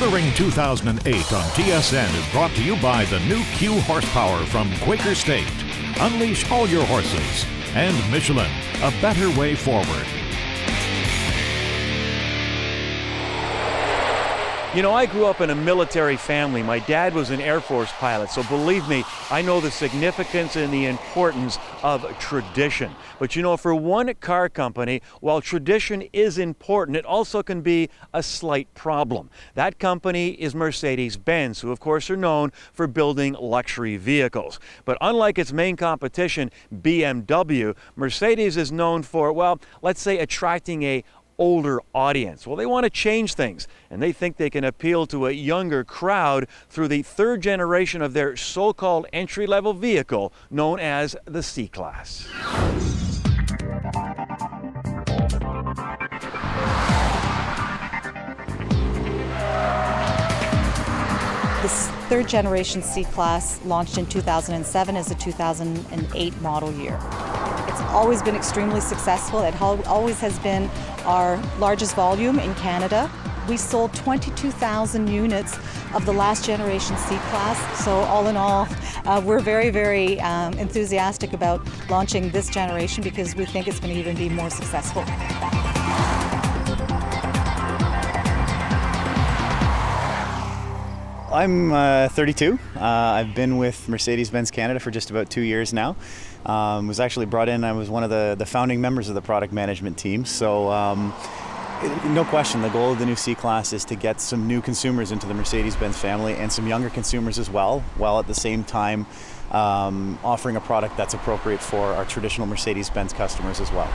Touring 2008 on TSN is brought to you by the new Q horsepower from Quaker State. Unleash all your horses. And Michelin, a better way forward. You know, I grew up in a military family. My dad was an Air Force pilot, so believe me, I know the significance and the importance of tradition. But you know, for one car company, while tradition is important, it also can be a slight problem. That company is Mercedes-Benz, who of course are known for building luxury vehicles. But unlike its main competition, BMW, Mercedes is known for, well, let's say attracting a older audience. Well, they want to change things, and they think they can appeal to a younger crowd through the third generation of their so-called entry-level vehicle known as the C-Class. This third generation C-Class launched in 2007 as a 2008 model year. It's always been extremely successful. It always has been our largest volume in Canada. We sold 22,000 units of the last generation C-Class. So all in all, we're very, very enthusiastic about launching this generation because we think it's going to even be more successful. I'm 32. I've been with Mercedes-Benz Canada for just about 2 years now. Was actually brought in, I was one of the founding members of the product management team. So no question, the goal of the new C-Class is to get some new consumers into the Mercedes-Benz family and some younger consumers as well, while at the same time offering a product that's appropriate for our traditional Mercedes-Benz customers as well.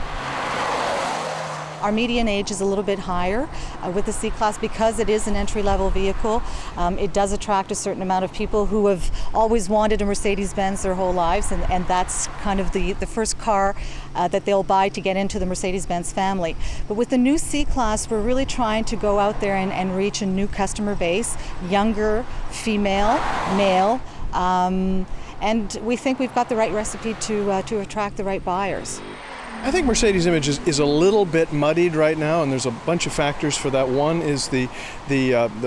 Our median age is a little bit higher with the C-Class because it is an entry-level vehicle. It does attract a certain amount of people who have always wanted a Mercedes-Benz their whole lives, and that's kind of the first car that they'll buy to get into the Mercedes-Benz family. But with the new C-Class, we're really trying to go out there and reach a new customer base, younger, female, male, and we think we've got the right recipe to attract the right buyers. I think Mercedes' image is a little bit muddied right now, and there's a bunch of factors for that. One is the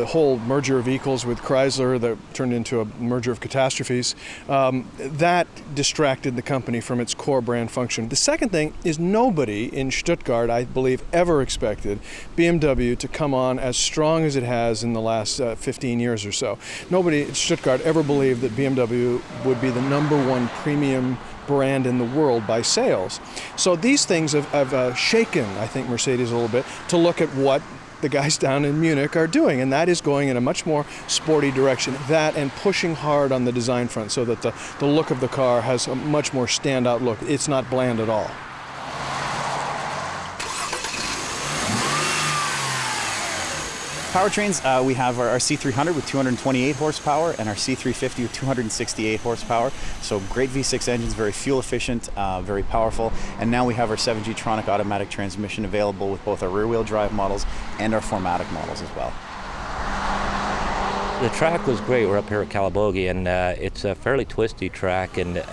whole merger of equals with Chrysler that turned into a merger of catastrophes. That distracted the company from its core brand function. The second thing is nobody in Stuttgart, I believe, ever expected BMW to come on as strong as it has in the last 15 years or so. Nobody in Stuttgart ever believed that BMW would be the #1 premium brand in the world by sales. So these things have shaken, I think, Mercedes a little bit to look at what the guys down in Munich are doing, and that is going in a much more sporty direction. That and pushing hard on the design front so that the look of the car has a much more standout look. It's not bland at all. Powertrains, we have our C300 with 228 horsepower and our C350 with 268 horsepower. So great V6 engines, very fuel efficient, very powerful. And now we have our 7G Tronic automatic transmission available with both our rear-wheel drive models and our 4MATIC models as well. The track was great. We're up here at Calabogie, and it's a fairly twisty track, and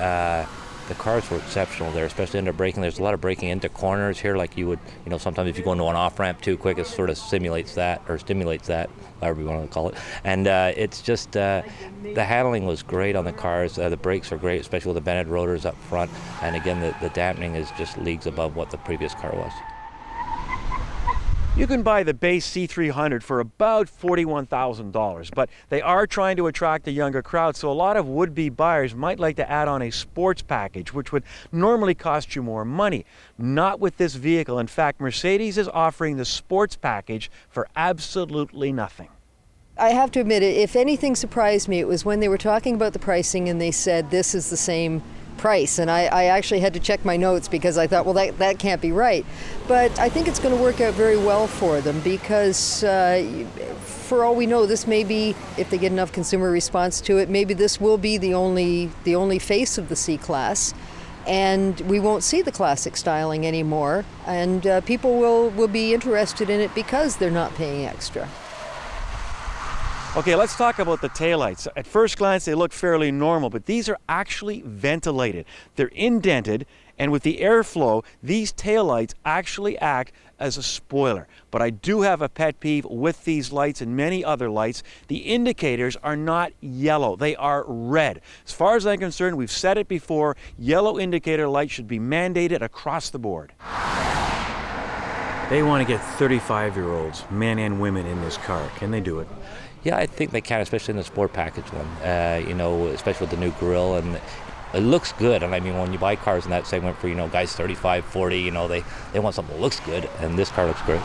the cars were exceptional there, especially under braking. There's a lot of braking into corners here, like you would, sometimes if you go into an off-ramp too quick, it sort of simulates that, or stimulates that, however you want to call it. And it's just, the handling was great on the cars. The brakes are great, especially with the vented rotors up front. And again, the dampening is just leagues above what the previous car was. You can buy the base C300 for about $41,000, but they are trying to attract a younger crowd, so a lot of would-be buyers might like to add on a sports package, which would normally cost you more money. Not with this vehicle. In fact, Mercedes is offering the sports package for absolutely nothing. I have to admit, if anything surprised me, it was when they were talking about the pricing and they said this is the same price, and I actually had to check my notes because I thought, well, that can't be right. But I think it's going to work out very well for them because for all we know, this may be, if they get enough consumer response to it, maybe this will be the only face of the C-Class, and we won't see the classic styling anymore, and people will be interested in it because they're not paying extra. Okay, let's talk about the taillights. At first glance, they look fairly normal, but these are actually ventilated. They're indented, And with the airflow, these taillights actually act as a spoiler. But I do have a pet peeve with these lights and many other lights. The indicators are not yellow, they are red. As far as I'm concerned, we've said it before, yellow indicator lights should be mandated across the board. They want to get 35-year-olds, men and women, in this car. Can they do it? Yeah, I think they can, especially in the sport package one. You know, especially with the new grille, and it looks good. And I mean, when you buy cars in that segment for, you know, guys 35, 40, you know, they want something that looks good, and this car looks great.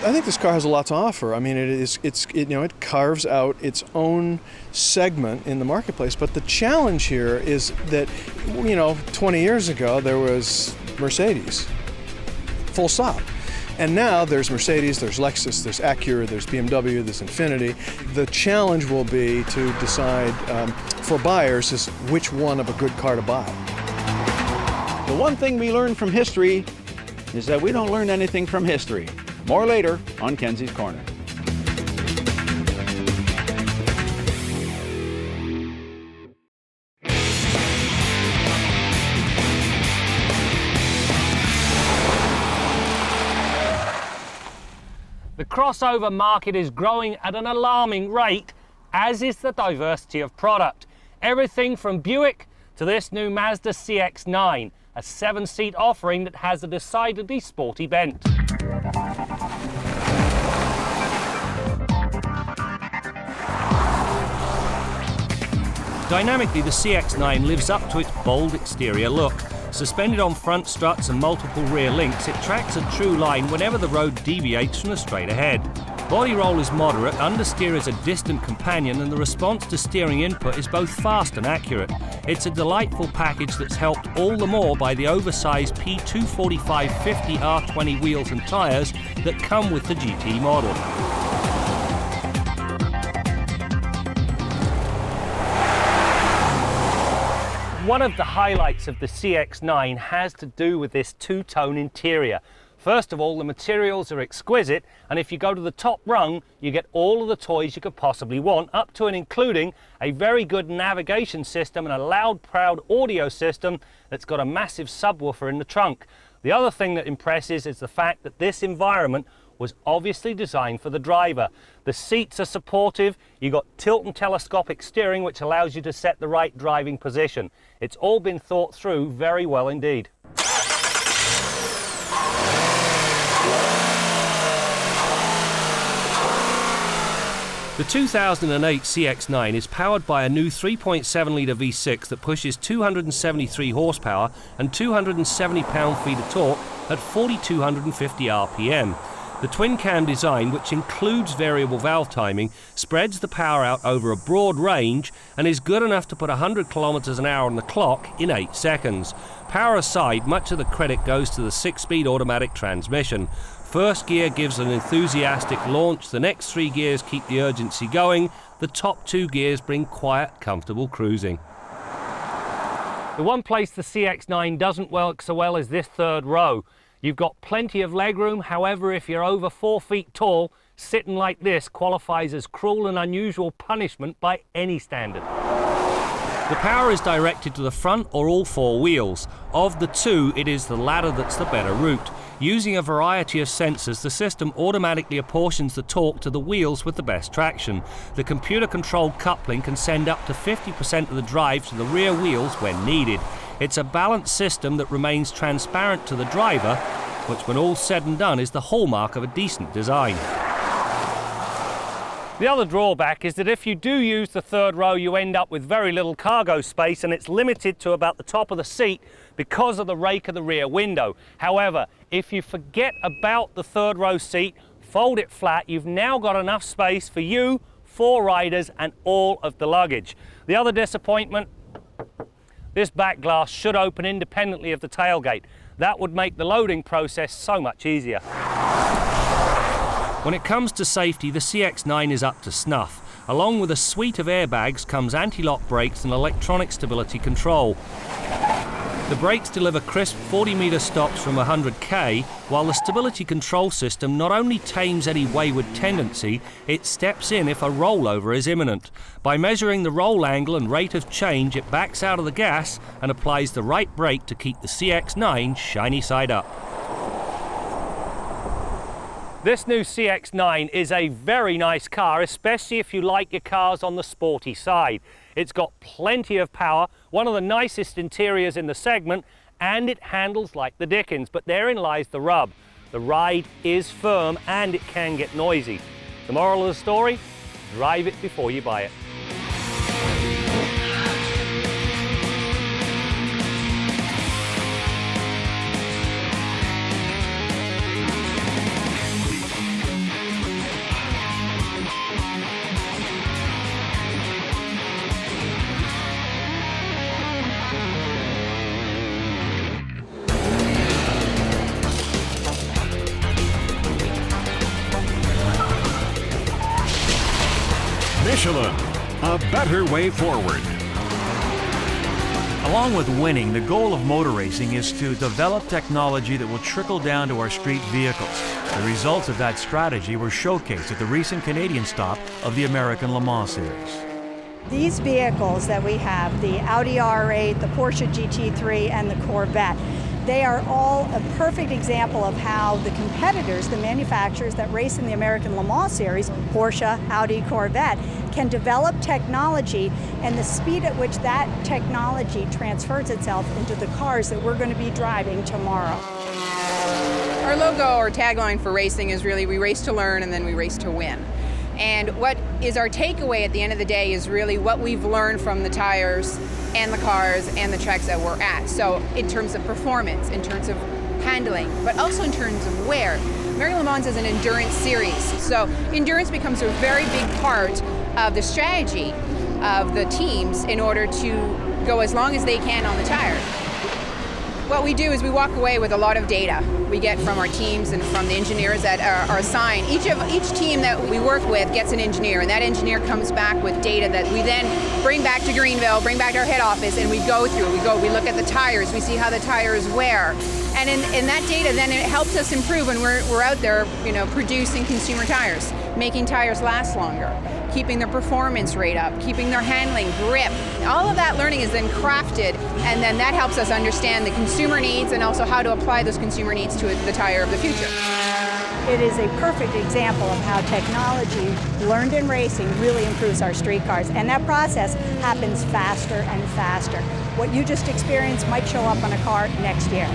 I think this car has a lot to offer. I mean, it carves out its own segment in the marketplace. But the challenge here is that, you know, 20 years ago there was Mercedes, full stop. And now there's Mercedes, there's Lexus, there's Acura, there's BMW, there's Infiniti. The challenge will be to decide for buyers is which one of a good car to buy. The one thing we learn from history is that we don't learn anything from history. More later on Kenzie's Corner. The crossover market is growing at an alarming rate, as is the diversity of product. Everything from Buick to this new Mazda CX-9, a 7-seat offering that has a decidedly sporty bent. Dynamically, the CX-9 lives up to its bold exterior look. Suspended on front struts and multiple rear links, it tracks a true line whenever the road deviates from the straight ahead. Body roll is moderate, understeer is a distant companion, and the response to steering input is both fast and accurate. It's a delightful package that's helped all the more by the oversized P245/50 R20 wheels and tyres that come with the GT model. One of the highlights of the CX-9 has to do with this two-tone interior. First of all, the materials are exquisite, and if you go to the top rung, you get all of the toys you could possibly want, up to and including a very good navigation system and a loud, proud audio system that's got a massive subwoofer in the trunk. The other thing that impresses is the fact that this environment was obviously designed for the driver. The seats are supportive, you've got tilt and telescopic steering which allows you to set the right driving position. It's all been thought through very well indeed. The 2008 CX-9 is powered by a new 3.7-litre V6 that pushes 273 horsepower and 270 pound-feet of torque at 4,250 RPM. The twin-cam design, which includes variable valve timing, spreads the power out over a broad range and is good enough to put 100 kilometers an hour on the clock in 8 seconds. Power aside, much of the credit goes to the 6-speed automatic transmission. First gear gives an enthusiastic launch, the next 3 gears keep the urgency going, the top 2 gears bring quiet, comfortable cruising. The one place the CX-9 doesn't work so well is this third row. You've got plenty of legroom, however, if you're over 4 feet tall, sitting like this qualifies as cruel and unusual punishment by any standard. The power is directed to the front or all 4 wheels. Of the 2, it is the latter that's the better route. Using a variety of sensors, the system automatically apportions the torque to the wheels with the best traction. The computer-controlled coupling can send up to 50% of the drive to the rear wheels when needed. It's a balanced system that remains transparent to the driver, which when all's said and done is the hallmark of a decent design. The other drawback is that if you do use the third row, you end up with very little cargo space, and it's limited to about the top of the seat because of the rake of the rear window. However, if you forget about the third row seat, fold it flat, you've now got enough space for you, 4 riders, and all of the luggage. The other disappointment, this back glass should open independently of the tailgate. That would make the loading process so much easier. When it comes to safety, the CX-9 is up to snuff. Along with a suite of airbags comes anti-lock brakes and electronic stability control. The brakes deliver crisp 40-metre stops from 100k, while the stability control system not only tames any wayward tendency, it steps in if a rollover is imminent. By measuring the roll angle and rate of change, it backs out of the gas and applies the right brake to keep the CX9 shiny side up. This new CX9 is a very nice car, especially if you like your cars on the sporty side. It's got plenty of power, one of the nicest interiors in the segment, and it handles like the dickens, but therein lies the rub. The ride is firm and it can get noisy. The moral of the story? Drive it before you buy it. Michelin, a better way forward. Along with winning, the goal of motor racing is to develop technology that will trickle down to our street vehicles. The results of that strategy were showcased at the recent Canadian stop of the American Le Mans Series. These vehicles that we have, the Audi R8, the Porsche GT3, and the Corvette, they are all a perfect example of how the competitors, the manufacturers that race in the American Le Mans Series, Porsche, Audi, Corvette, can develop technology, and the speed at which that technology transfers itself into the cars that we're going to be driving tomorrow. Our logo or tagline for racing is really, we race to learn and then we race to win. And what is our takeaway at the end of the day is really what we've learned from the tires and the cars and the tracks that we're at. So in terms of performance, in terms of handling, but also in terms of wear. American Le Mans is an endurance series, so endurance becomes a very big part of the strategy of the teams in order to go as long as they can on the tire. What we do is we walk away with a lot of data we get from our teams and from the engineers that are assigned. Each team that we work with gets an engineer, and that engineer comes back with data that we then bring back to Greenville, bring back to our head office, and we go through. We look at the tires, we see how the tires wear. And in that data, then it helps us improve when we're out there, producing consumer tires, making tires last longer, keeping their performance rate up, keeping their handling, grip. All of that learning is then crafted, and then that helps us understand the consumer needs and also how to apply those consumer needs to the tire of the future. It is a perfect example of how technology learned in racing really improves our street cars, and that process happens faster and faster. What you just experienced might show up on a car next year.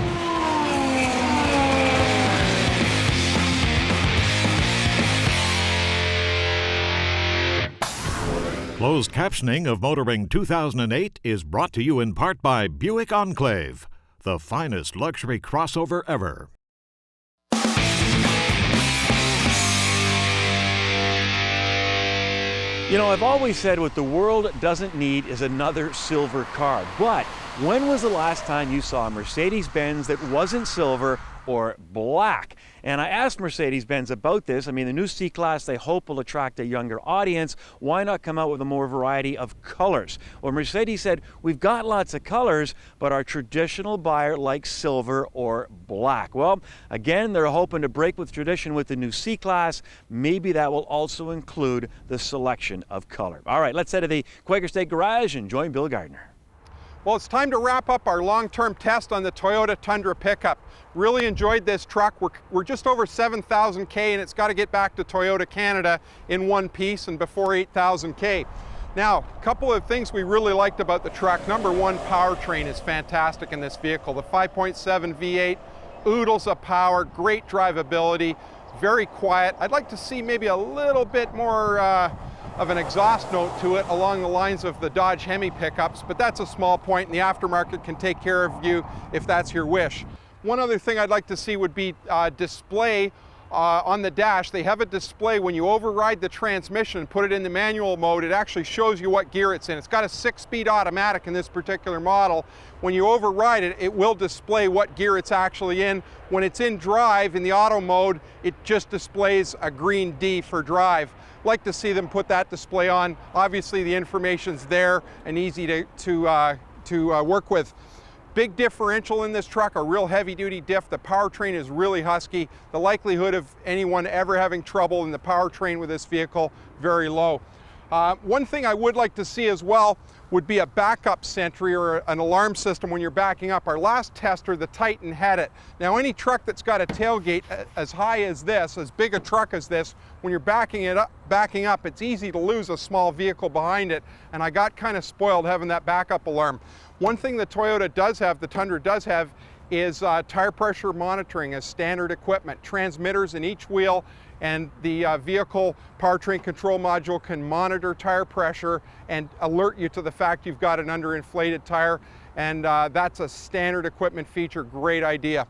Closed captioning of Motoring 2008 is brought to you in part by Buick Enclave, the finest luxury crossover ever. I've always said what the world doesn't need is another silver car. But when was the last time you saw a Mercedes-Benz that wasn't silver or black? And I asked Mercedes-Benz about this. The new C-Class they hope will attract a younger audience. Why not come out with a more variety of colors? Well, Mercedes said, we've got lots of colors, but our traditional buyer likes silver or black. Well, again, they're hoping to break with tradition with the new C-Class. Maybe that will also include the selection of color. All right, let's head to the Quaker State Garage and join Bill Gardiner. Well, it's time to wrap up our long-term test on the Toyota Tundra pickup. Really enjoyed this truck. We're just over 7,000 K, and it's got to get back to Toyota Canada in one piece and before 8,000 K. Now, a couple of things we really liked about the truck. Number one, powertrain is fantastic in this vehicle. The 5.7 V8 oodles of power, great drivability, very quiet. I'd like to see maybe a little bit more of an exhaust note to it along the lines of the Dodge Hemi pickups, but that's a small point, and the aftermarket can take care of you if that's your wish. One other thing I'd like to see would be display on the dash. They have a display when you override the transmission and put it in the manual mode. It actually shows you what gear it's in. It's got a 6-speed automatic in this particular model. When you override it, it will display what gear it's actually in. When it's in drive in the auto mode, it just displays a green D for drive. Like to see them put that display on. Obviously the information's there and easy to work with. Big differential in this truck, a real heavy-duty diff. The powertrain is really husky. The likelihood of anyone ever having trouble in the powertrain with this vehicle, very low. One thing I would like to see as well would be a backup sentry or an alarm system when you're backing up. Our last tester, the Titan, had it. Now any truck that's got a tailgate as high as this, as big a truck as this, when you're backing up, it's easy to lose a small vehicle behind it, and I got kind of spoiled having that backup alarm. One thing the Toyota does have, the Tundra does have, is tire pressure monitoring as standard equipment. Transmitters in each wheel, and the vehicle powertrain control module can monitor tire pressure and alert you to the fact you've got an underinflated tire, and that's a standard equipment feature. Great idea.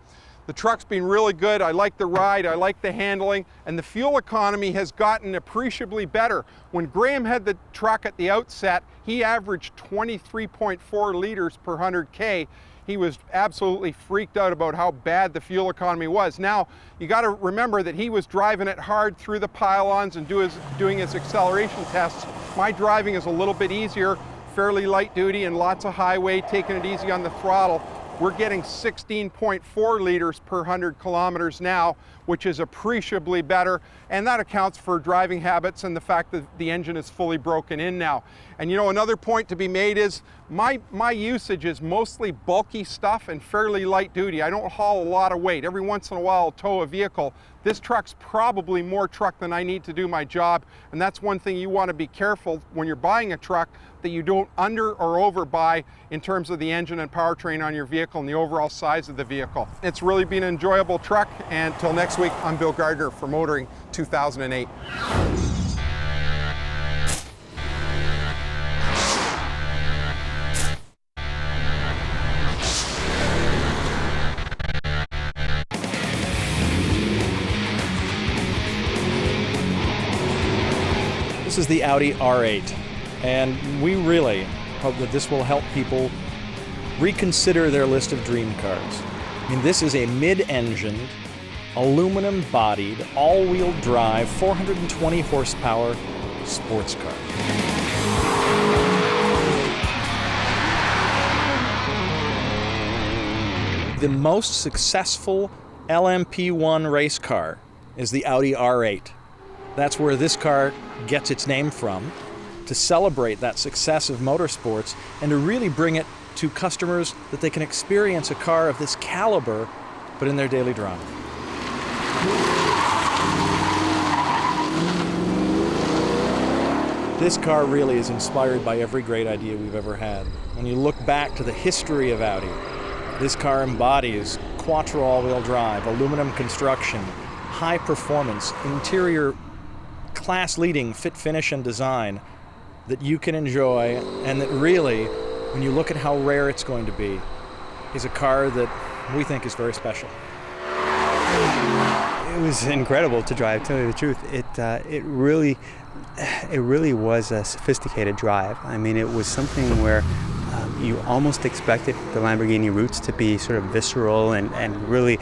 The truck's been really good. I like the ride, I like the handling, and the fuel economy has gotten appreciably better. When Graham had the truck at the outset, he averaged 23.4 liters per 100K. He was absolutely freaked out about how bad the fuel economy was. Now, you got to remember that he was driving it hard through the pylons and doing his acceleration tests. My driving is a little bit easier, fairly light duty and lots of highway, taking it easy on the throttle. We're getting 16.4 liters per 100 kilometers now, which is appreciably better, and that accounts for driving habits and the fact that the engine is fully broken in now. And you know, another point to be made is my usage is mostly bulky stuff and fairly light duty. I don't haul a lot of weight. Every once in a while I'll tow a vehicle. This truck's probably more truck than I need to do my job, and that's one thing you want to be careful when you're buying a truck, that you don't under or over buy in terms of the engine and powertrain on your vehicle and the overall size of the vehicle. It's really been an enjoyable truck, and until next week, I'm Bill Gardiner for Motoring 2008. This is the Audi R8, and we really hope that this will help people reconsider their list of dream cars. I mean, this is a mid-engined, aluminum-bodied, all-wheel drive, 420 horsepower sports car. The most successful LMP1 race car is the Audi R8. That's where this car gets its name from, to celebrate that success of motorsports and to really bring it to customers that they can experience a car of this caliber, but in their daily drive. This car really is inspired by every great idea we've ever had. When you look back to the history of Audi, this car embodies quattro all-wheel drive, aluminum construction, high performance, interior class-leading fit, finish, and design that you can enjoy, and that really, when you look at how rare it's going to be, is a car that we think is very special. It was incredible to drive, to tell you the truth. It really was a sophisticated drive. I mean, it was something where you almost expected the Lamborghini roots to be sort of visceral and really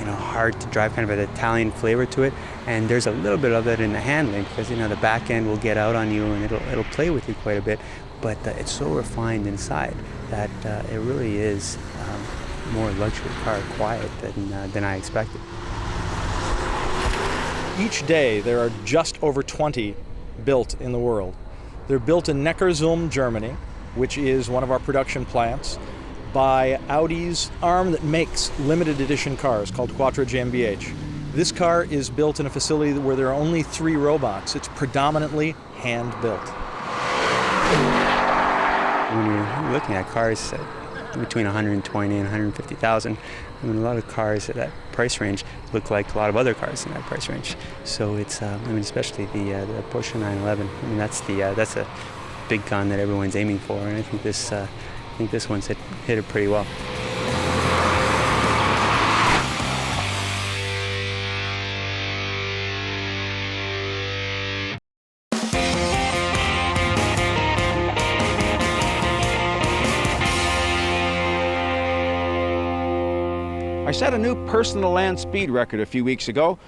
hard to drive, kind of an Italian flavor to it. And there's a little bit of it in the handling, because the back end will get out on you and it'll play with you quite a bit. But it's so refined inside that it really is more luxury car, quiet than I expected. Each day there are just over 20 built in the world. They're built in Neckarsulm, Germany, which is one of our production plants, by Audi's arm that makes limited edition cars called Quattro GmbH. This car is built in a facility where there are only 3 robots. It's predominantly hand-built. When you're looking at cars between 120 and 150,000, I mean, a lot of cars at that price range look like a lot of other cars in that price range. So it's, especially the Porsche 911. I mean, that's a big gun that everyone's aiming for, and I think this one's hit it pretty well. I set a new personal land speed record a few weeks ago.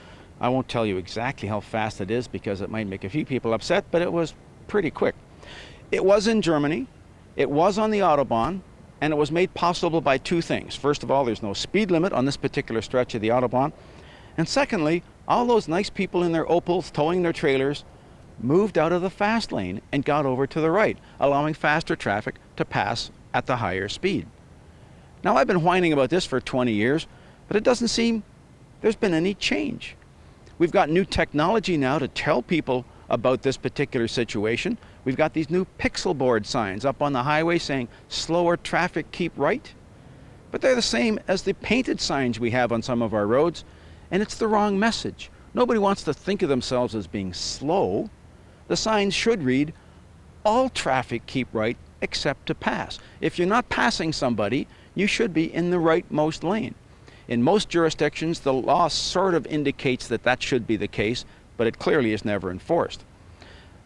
I won't tell you exactly how fast it is because it might make a few people upset, but it was pretty quick. It was in Germany, it was on the Autobahn, And it was made possible by two things. First of all, there's no speed limit on this particular stretch of the Autobahn. And secondly, all those nice people in their Opels towing their trailers moved out of the fast lane and got over to the right, allowing faster traffic to pass at the higher speed. Now, I've been whining about this for 20 years, but it doesn't seem there's been any change. We've got new technology now to tell people about this particular situation. We've got these new pixel board signs up on the highway saying, slower traffic, keep right. But they're the same as the painted signs we have on some of our roads, and it's the wrong message. Nobody wants to think of themselves as being slow. The signs should read, all traffic keep right except to pass. If you're not passing somebody, you should be in the rightmost lane. In most jurisdictions, the law sort of indicates that that should be the case, but it clearly is never enforced.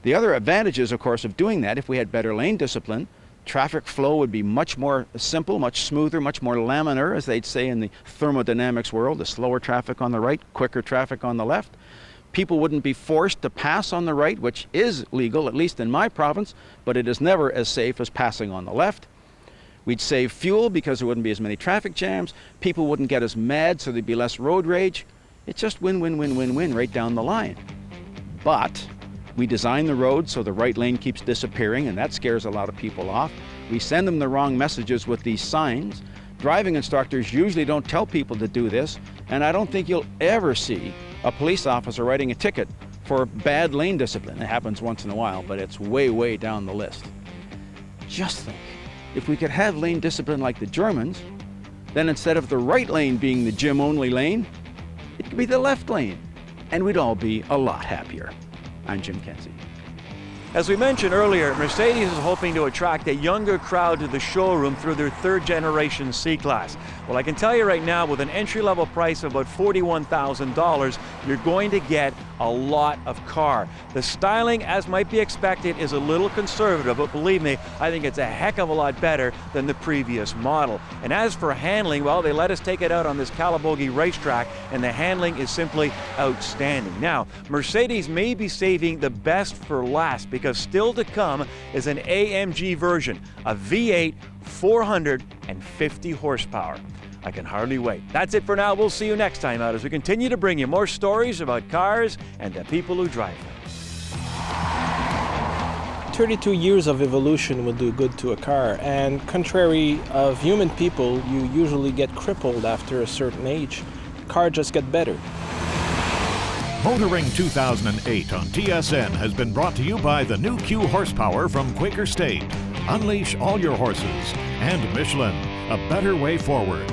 The other advantages, of course, of doing that, if we had better lane discipline, traffic flow would be much more simple, much smoother, much more laminar, as they'd say in the thermodynamics world, the slower traffic on the right, quicker traffic on the left. People wouldn't be forced to pass on the right, which is legal, at least in my province, but it is never as safe as passing on the left. We'd save fuel because there wouldn't be as many traffic jams. People wouldn't get as mad, so there'd be less road rage. It's just win, win, win, win, win right down the line. But we design the road so the right lane keeps disappearing, and that scares a lot of people off. We send them the wrong messages with these signs. Driving instructors usually don't tell people to do this, and I don't think you'll ever see a police officer writing a ticket for bad lane discipline. It happens once in a while, but it's way, way down the list. Just think, if we could have lane discipline like the Germans, then instead of the right lane being the gym-only lane, it could be the left lane, and we'd all be a lot happier. I'm Jim Kenzie. As we mentioned earlier, Mercedes is hoping to attract a younger crowd to the showroom through their third-generation C-Class. Well, I can tell you right now, with an entry-level price of about $41,000, you're going to get a lot of car. The styling, as might be expected, is a little conservative, but believe me, I think it's a heck of a lot better than the previous model. And as for handling, well, they let us take it out on this Calabogie racetrack, and the handling is simply outstanding. Now, Mercedes may be saving the best for last, because still to come is an AMG version, a V8, 450 horsepower. I can hardly wait. That's it for now. We'll see you next time out as we continue to bring you more stories about cars and the people who drive them. 32 years of evolution will do good to a car, and contrary of human people, you usually get crippled after a certain age. Car just get better. Motoring 2008 on TSN has been brought to you by the new Q horsepower from Quaker State. Unleash all your horses. And Michelin, a better way forward.